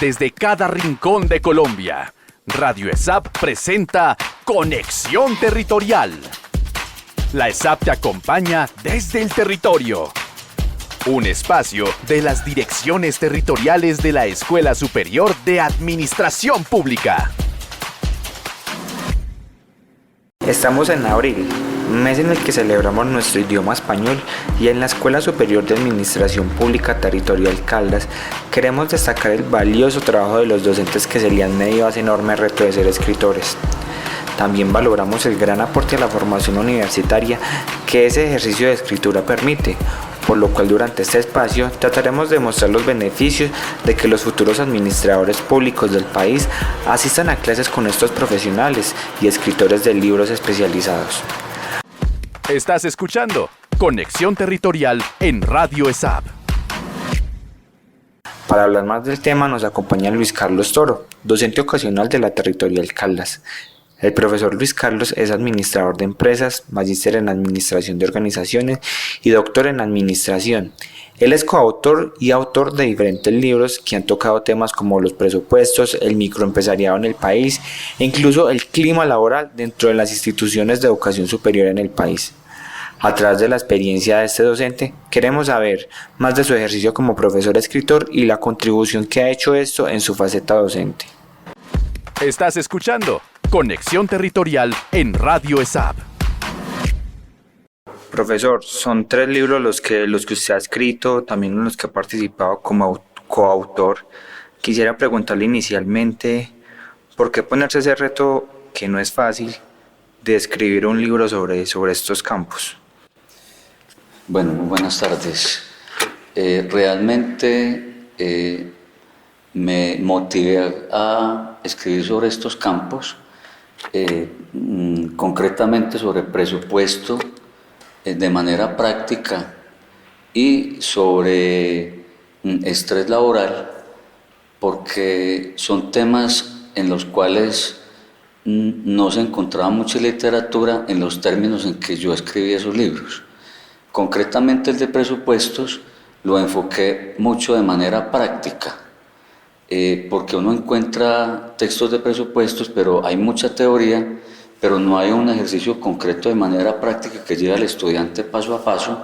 desde cada rincón de Colombia. Radio ESAP presenta Conexión Territorial. La ESAP te acompaña desde el territorio. Un espacio de las direcciones territoriales de la Escuela Superior de Administración Pública. Estamos en abril, mes en el que celebramos nuestro idioma español, y en la Escuela Superior de Administración Pública Territorial Caldas queremos destacar el valioso trabajo de los docentes que se le han medido a ese enorme reto de ser escritores. También valoramos el gran aporte a la formación universitaria que ese ejercicio de escritura permite, por lo cual durante este espacio trataremos de mostrar los beneficios de que los futuros administradores públicos del país asistan a clases con estos profesionales y escritores de libros especializados. Estás escuchando Conexión Territorial en Radio ESAP. Para hablar más del tema nos acompaña Luis Carlos Toro, docente ocasional de la Territorial Caldas. El profesor Luis Carlos es administrador de empresas, magíster en administración de organizaciones y doctor en administración. Él es coautor y autor de diferentes libros que han tocado temas como los presupuestos, el microempresariado en el país e incluso el clima laboral dentro de las instituciones de educación superior en el país. A través de la experiencia de este docente, queremos saber más de su ejercicio como profesor escritor y la contribución que ha hecho esto en su faceta docente. Estás escuchando Conexión Territorial en Radio ESAP. Profesor, son 3 libros los que usted ha escrito, también en los que ha participado como coautor. Quisiera preguntarle inicialmente, ¿por qué ponerse ese reto, que no es fácil, de escribir un libro sobre estos campos? Bueno, muy buenas tardes. Realmente me motivé a escribir sobre estos campos, concretamente sobre presupuesto de manera práctica y sobre estrés laboral, porque son temas en los cuales no se encontraba mucha literatura en los términos en que yo escribí esos libros. Concretamente el de presupuestos lo enfoqué mucho de manera práctica, porque uno encuentra textos de presupuestos, pero hay mucha teoría, pero no hay un ejercicio concreto de manera práctica que lleve al estudiante paso a paso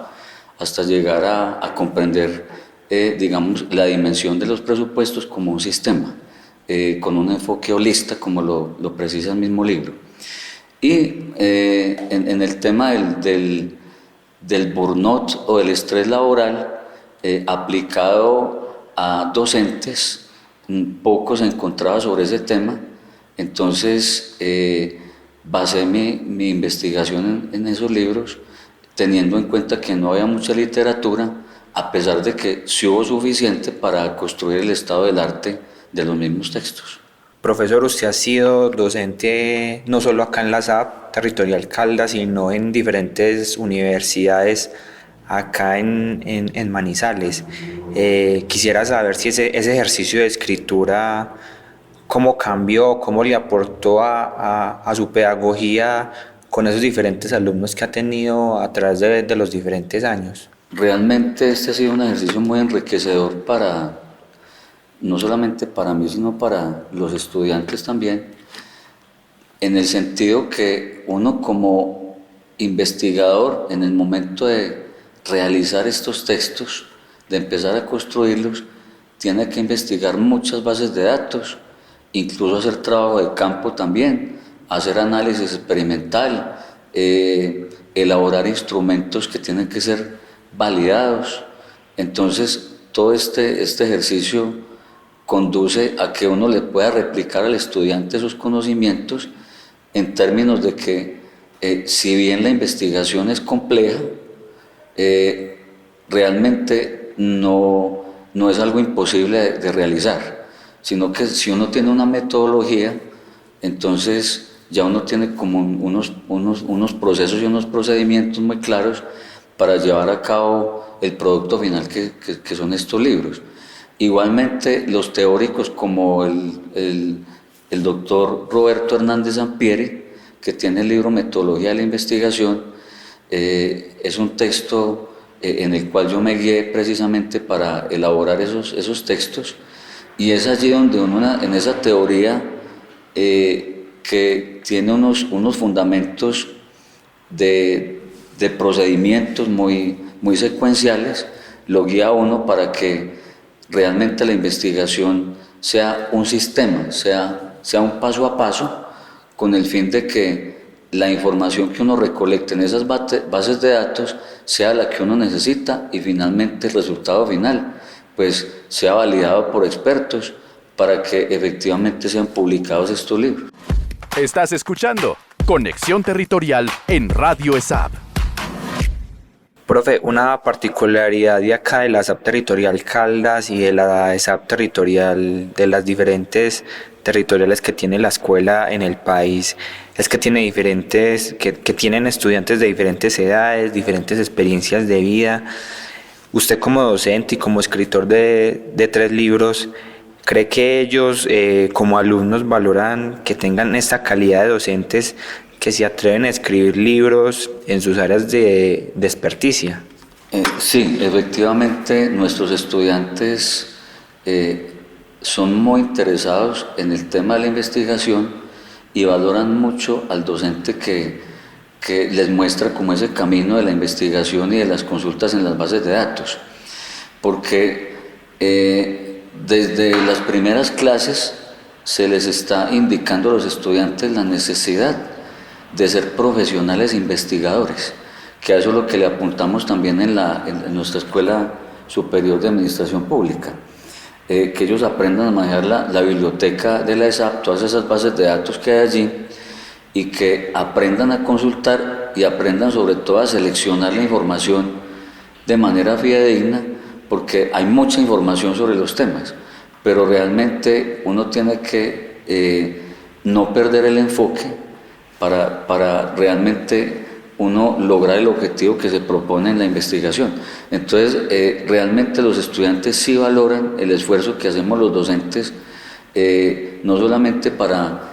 hasta llegar a comprender, digamos, la dimensión de los presupuestos como un sistema, con un enfoque holista, como lo precisa el mismo libro. Y en el tema del burnout o del estrés laboral aplicado a docentes, poco se encontraba sobre ese tema, entonces basé mi investigación en esos libros, teniendo en cuenta que no había mucha literatura, a pesar de que sí hubo suficiente para construir el estado del arte de los mismos textos. Profesor, usted ha sido docente no solo acá en la SAP Territorial Caldas, sino en diferentes universidades acá en Manizales. Quisiera saber si ese ejercicio de escritura, cómo cambió, cómo le aportó a su pedagogía con esos diferentes alumnos que ha tenido a través de los diferentes años. Realmente este ha sido un ejercicio muy enriquecedor no solamente para mí, sino para los estudiantes también, en el sentido que uno como investigador, en el momento de realizar estos textos, de empezar a construirlos, tiene que investigar muchas bases de datos, incluso hacer trabajo de campo también, hacer análisis experimental, elaborar instrumentos que tienen que ser validados. Entonces, todo este ejercicio conduce a que uno le pueda replicar al estudiante sus conocimientos en términos de que, si bien la investigación es compleja, realmente no es algo imposible de realizar, sino que si uno tiene una metodología, entonces ya uno tiene como unos procesos y unos procedimientos muy claros para llevar a cabo el producto final que son estos libros. Igualmente, los teóricos como el doctor Roberto Hernández Sampieri, que tiene el libro Metodología de la Investigación, es un texto en el cual yo me guié precisamente para elaborar esos textos, y es allí donde uno en esa teoría que tiene unos fundamentos de procedimientos muy secuenciales, lo guía a uno para que realmente la investigación sea un sistema, sea un paso a paso, con el fin de que la información que uno recolecte en esas bases de datos sea la que uno necesita y finalmente el resultado final pues sea validado por expertos para que efectivamente sean publicados estos libros. Estás escuchando Conexión Territorial en Radio ESAP. Profe, una particularidad de acá de la ESAP Territorial Caldas y de la ESAP Territorial de las diferentes territoriales que tiene la escuela en el país es que tiene que tienen estudiantes de diferentes edades, diferentes experiencias de vida. Usted como docente y como escritor de 3 libros, ¿cree que ellos como alumnos valoran que tengan esta calidad de docentes que se atreven a escribir libros en sus áreas de experticia? Sí, efectivamente nuestros estudiantes son muy interesados en el tema de la investigación y valoran mucho al docente que les muestra como ese camino de la investigación y de las consultas en las bases de datos, porque desde las primeras clases se les está indicando a los estudiantes la necesidad de ser profesionales investigadores, que a eso es lo que le apuntamos también en nuestra Escuela Superior de Administración Pública, que ellos aprendan a manejar la biblioteca de la ESAP, todas esas bases de datos que hay allí, y que aprendan a consultar y aprendan sobre todo a seleccionar la información de manera fidedigna, porque hay mucha información sobre los temas, pero realmente uno tiene que no perder el enfoque para realmente uno lograr el objetivo que se propone en la investigación. Entonces, realmente los estudiantes sí valoran el esfuerzo que hacemos los docentes, no solamente para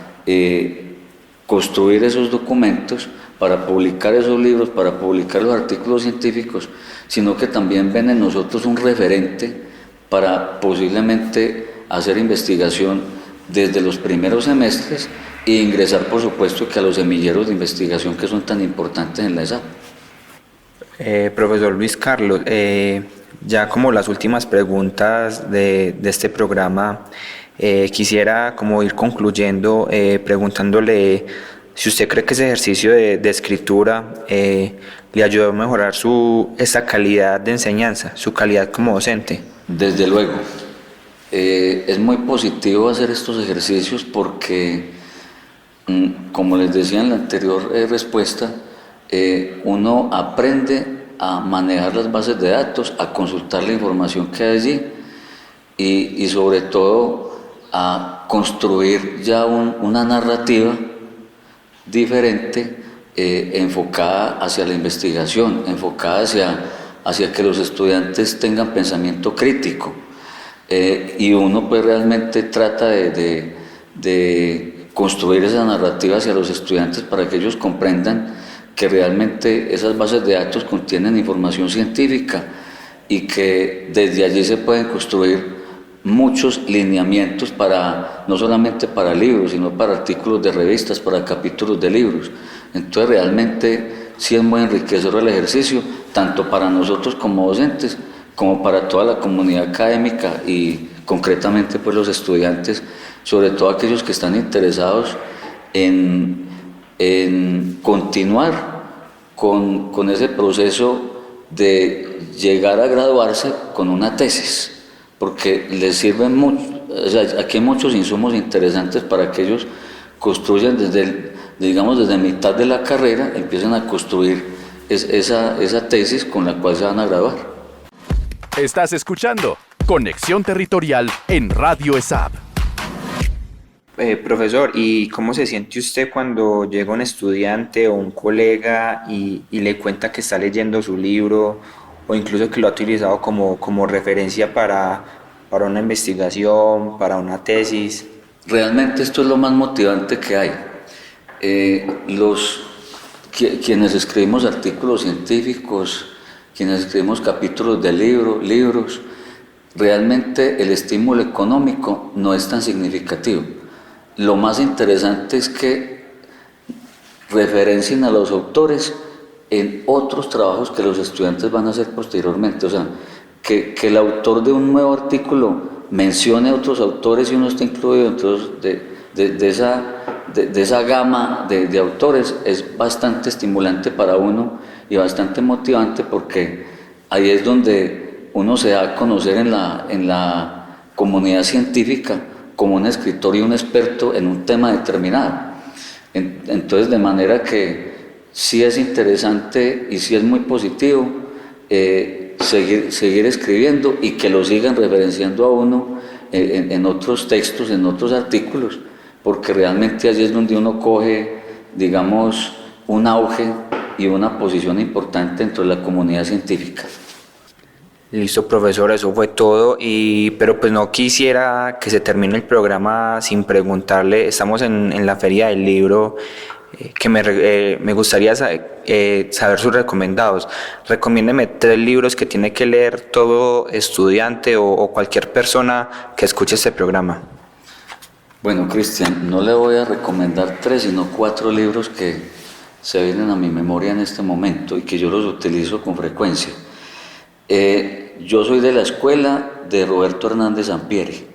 construir esos documentos, para publicar esos libros, para publicar los artículos científicos, sino que también ven en nosotros un referente para posiblemente hacer investigación desde los primeros semestres e ingresar, por supuesto, que a los semilleros de investigación que son tan importantes en la ESAP. Profesor Luis Carlos, ya como las últimas preguntas de este programa, quisiera como ir concluyendo preguntándole si usted cree que ese ejercicio de escritura le ayudó a mejorar esa calidad de enseñanza, su calidad como docente. Desde luego, es muy positivo hacer estos ejercicios porque, como les decía en la anterior respuesta, uno aprende a manejar las bases de datos, a consultar la información que hay allí y sobre todo a construir ya una narrativa diferente, enfocada hacia la investigación, enfocada hacia que los estudiantes tengan pensamiento crítico, y uno pues realmente trata de construir esa narrativa hacia los estudiantes para que ellos comprendan que realmente esas bases de datos contienen información científica y que desde allí se pueden construir muchos lineamientos no solamente para libros, sino para artículos de revistas, para capítulos de libros. Entonces realmente sí es muy enriquecedor el ejercicio, tanto para nosotros como docentes, como para toda la comunidad académica y concretamente pues los estudiantes, sobre todo aquellos que están interesados en continuar con ese proceso de llegar a graduarse con una tesis, porque les sirven mucho. O sea, aquí hay muchos insumos interesantes para que ellos construyan desde mitad de la carrera, empiecen a construir esa tesis con la cual se van a graduar. Estás escuchando Conexión Territorial en Radio ESAP. Profesor, ¿y cómo se siente usted cuando llega un estudiante o un colega y le cuenta que está leyendo su libro o incluso que lo ha utilizado como referencia para una investigación, para una tesis? Realmente esto es lo más motivante que hay. Quienes escribimos artículos científicos, quienes escribimos capítulos de libros, realmente el estímulo económico no es tan significativo. Lo más interesante es que referencien a los autores en otros trabajos que los estudiantes van a hacer posteriormente, o sea, que el autor de un nuevo artículo mencione a otros autores y uno está incluido entonces de esa gama de autores es bastante estimulante para uno y bastante motivante, porque ahí es donde uno se da a conocer en la comunidad científica como un escritor y un experto en un tema determinado. Entonces, de manera que sí es interesante y sí es muy positivo seguir escribiendo y que lo sigan referenciando a uno en otros textos, en otros artículos, porque realmente allí es donde uno coge, digamos, un auge y una posición importante dentro de la comunidad científica. Listo, profesor, eso fue todo, pero pues no quisiera que se termine el programa sin preguntarle. Estamos en la Feria del Libro, que me gustaría saber sus recomendados. Recomiéndeme 3 libros que tiene que leer todo estudiante o cualquier persona que escuche este programa. Bueno, Cristian, no le voy a recomendar 3, sino 4 libros que se vienen a mi memoria en este momento y que yo los utilizo con frecuencia. Yo soy de la escuela de Roberto Hernández Sampieri,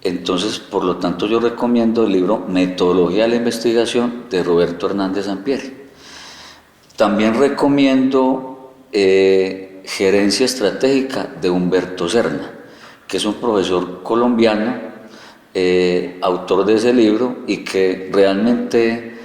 entonces por lo tanto yo recomiendo el libro Metodología de la Investigación de Roberto Hernández Sampieri. También recomiendo Gerencia Estratégica de Humberto Serna, que es un profesor colombiano, autor de ese libro y que realmente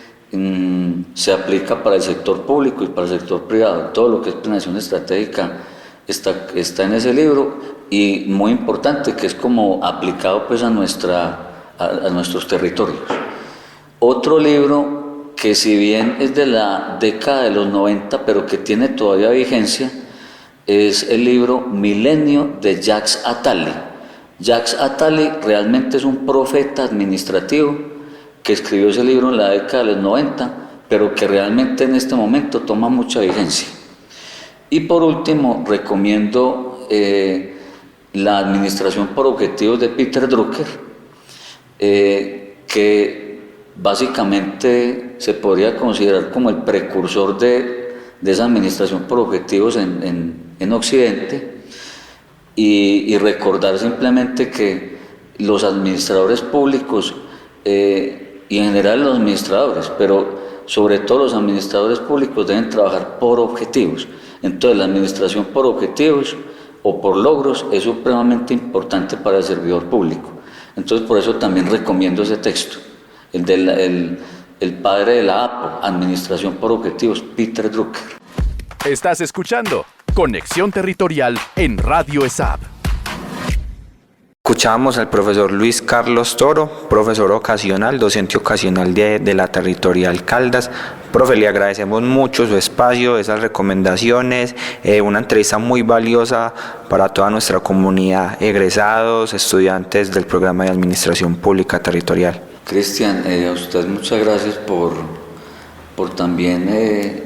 se aplica para el sector público y para el sector privado. Todo lo que es planeación estratégica está en ese libro, y muy importante que es como aplicado pues a nuestros territorios. Otro libro que, si bien es de la década de los 90, pero que tiene todavía vigencia, es el libro Milenio de Jacques Attali. Jacques Attali realmente es un profeta administrativo que escribió ese libro en la década de los 90, pero que realmente en este momento toma mucha vigencia. Y por último, recomiendo La Administración por Objetivos de Peter Drucker, que básicamente se podría considerar como el precursor de esa administración por objetivos en Occidente, y recordar simplemente que los administradores públicos y en general los administradores, pero sobre todo los administradores públicos, deben trabajar por objetivos. Entonces, la administración por objetivos o por logros es supremamente importante para el servidor público. Entonces, por eso también recomiendo ese texto, el padre de la APO, Administración por Objetivos, Peter Drucker. Estás escuchando Conexión Territorial en Radio ESAB. Escuchábamos al profesor Luis Carlos Toro, profesor ocasional, docente ocasional de la Territorial Caldas. Profe, le agradecemos mucho su espacio, esas recomendaciones, una entrevista muy valiosa para toda nuestra comunidad, egresados, estudiantes del programa de Administración Pública Territorial. Cristian, a usted muchas gracias por también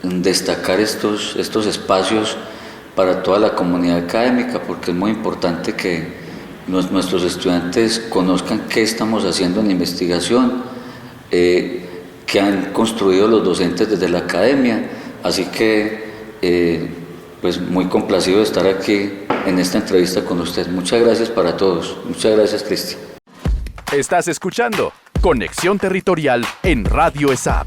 destacar estos espacios para toda la comunidad académica, porque es muy importante que nuestros estudiantes conozcan qué estamos haciendo en la investigación, que han construido los docentes desde la academia. Así que pues muy complacido de estar aquí en esta entrevista con usted. Muchas gracias para todos. Muchas gracias, Cristian. Estás escuchando Conexión Territorial en Radio ESAB.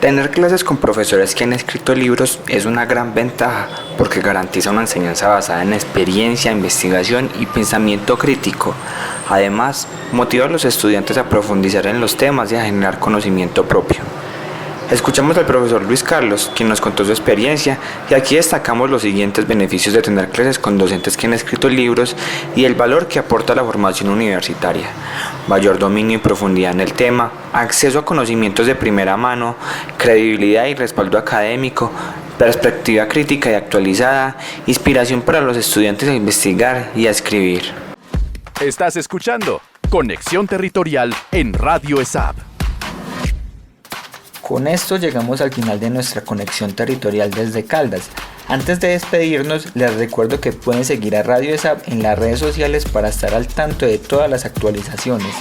Tener clases con profesores que han escrito libros es una gran ventaja, porque garantiza una enseñanza basada en experiencia, investigación y pensamiento crítico. Además, motiva a los estudiantes a profundizar en los temas y a generar conocimiento propio. Escuchamos al profesor Luis Carlos, quien nos contó su experiencia, y aquí destacamos los siguientes beneficios de tener clases con docentes que han escrito libros y el valor que aporta la formación universitaria: mayor dominio y profundidad en el tema, acceso a conocimientos de primera mano, credibilidad y respaldo académico, perspectiva crítica y actualizada, inspiración para los estudiantes a investigar y a escribir. Estás escuchando Conexión Territorial en Radio ESAB. Con esto llegamos al final de nuestra conexión territorial desde Caldas. Antes de despedirnos, les recuerdo que pueden seguir a Radio ESAP en las redes sociales para estar al tanto de todas las actualizaciones.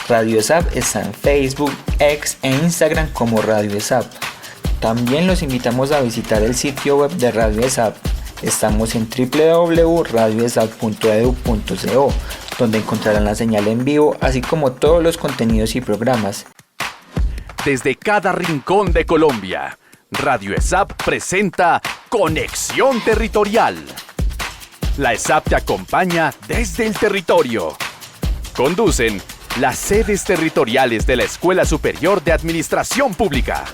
Radio ESAP está en Facebook, X e Instagram como Radio ESAP. También los invitamos a visitar el sitio web de Radio ESAP. Estamos en www.radioesap.edu.co, donde encontrarán la señal en vivo, así como todos los contenidos y programas. Desde cada rincón de Colombia, Radio ESAP presenta Conexión Territorial. La ESAP te acompaña desde el territorio. Conducen las sedes territoriales de la Escuela Superior de Administración Pública.